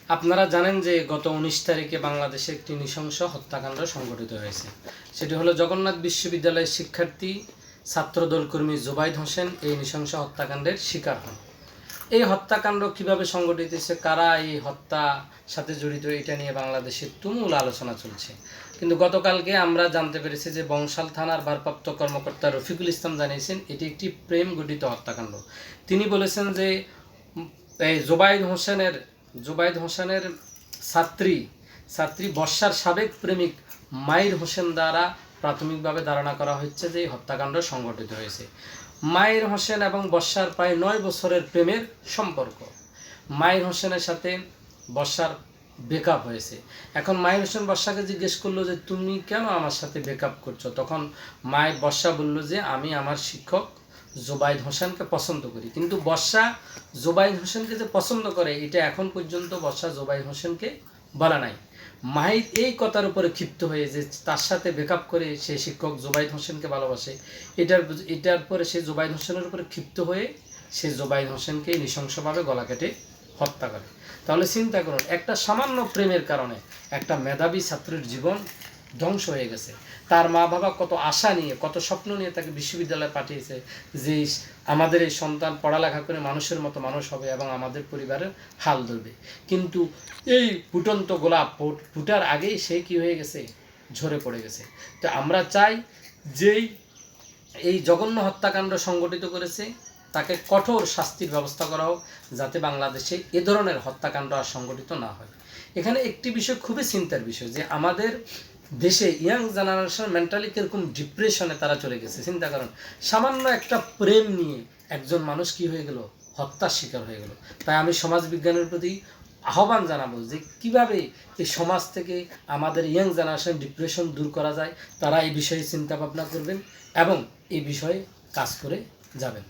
আপনারা জানেন যে গত ১৯ তারিখে বাংলাদেশে একটি নৃশংস হত্যাকাণ্ড সংঘটিত হয়েছে। সেটি হলো জগন্নাথ বিশ্ববিদ্যালয়ের শিক্ষার্থী ছাত্রদল কর্মী জুবাইদ হোসেন এই নৃশংস হত্যাকাণ্ডের শিকার হন। এই হত্যাকাণ্ড কিভাবে সংঘটিত হয়েছে, কারা এই হত্যার সাথে জড়িত, এটা নিয়ে বাংলাদেশে তুমুল আলোচনা চলছে। কিন্তু গতকালকে আমরা জানতে পেরেছি যে বংশাল থানার ভারপ্রাপ্ত কর্মকর্তা রফিকুল ইসলাম জানিয়েছেন এটি একটি প্রেম গঠিত হত্যাকাণ্ড। তিনি বলেছেন যে এই জুবাইদ হোসেনের ছাত্রী বর্ষার সাবেক প্রেমিক মাইর হোসেন দ্বারা প্রাথমিকভাবে ধারণা করা হচ্ছে যে এই হত্যাকাণ্ড সংঘটিত হয়েছে। মাইর হোসেন এবং বর্ষার প্রায় 9 বছরের প্রেমের সম্পর্ক। মাইর হোসেনের সাথে বর্ষার ব্রেকআপ হয়েছে। এখন মাইর হোসেন বর্ষাকে জিজ্ঞেস করলো যে তুমি কেন আমার সাথে ব্রেকআপ করছো? তখন বর্ষা বলল যে আমি আমার শিক্ষক জুবাইদ হোসেনকে পছন্দ করি। কিন্তু বর্ষা জুবাইদ হোসেনকে যে পছন্দ করে এটা এখন পর্যন্ত বর্ষা জুবাইদ হোসেনকে বলা নাই। মাহির এই কথার উপরে ক্ষিপ্ত হয়ে যে তার সাথে ব্রেকআপ করে সে শিক্ষক জুবাইদ হোসেনকে ভালোবাসে, এটার পরে সে জুবাইদ হোসেনের উপরে ক্ষিপ্ত হয়ে সে জুবাইদ হোসেনকে নৃশংসভাবে গলা কেটে হত্যা করে। তাহলে চিন্তা করুন, একটা সামান্য প্রেমের কারণে একটা মেধাবী ছাত্রের জীবন ধ্বংস হয়ে গেছে। তার মা বাবা কত আশা নিয়ে, কত স্বপ্ন নিয়ে তাকে বিশ্ববিদ্যালয়ে পাঠিয়েছে যে আমাদের এই সন্তান পড়ালেখা করে মানুষের মতো মানুষ হবে এবং আমাদের পরিবারের হাল ধরবে। কিন্তু এই ফুটন্ত গোলাপ ফুটার আগেই সে কি হয়ে গেছে, ঝরে পড়ে গেছে। তো আমরা চাই যেই এই জঘন্য হত্যাকাণ্ড সংগঠিত করেছে তাকে কঠোর শাস্তির ব্যবস্থা করা হোক, যাতে বাংলাদেশে এ ধরনের হত্যাকাণ্ড আর সংগঠিত না হয়। এখানে একটি বিষয় খুবই চিন্তার বিষয় যে আমাদের দেশে ইয়াং জেনারেশন মেন্টালি কীরকম ডিপ্রেশনে তারা চলে গেছে। চিন্তা করেন, সামান্য একটা প্রেম নিয়ে একজন মানুষ কি হয়ে গেল, হত্যার শিকার হয়ে গেল। তাই আমি সমাজবিজ্ঞানের প্রতি আহ্বান জানাবো যে কিভাবে এই সমাজ থেকে আমাদের ইয়াং জেনারেশন ডিপ্রেশন দূর করা যায়। তারা এই বিষয়ে চিন্তা ভাবনা করবেন এবং এই বিষয়ে কাজ করে যাবেন।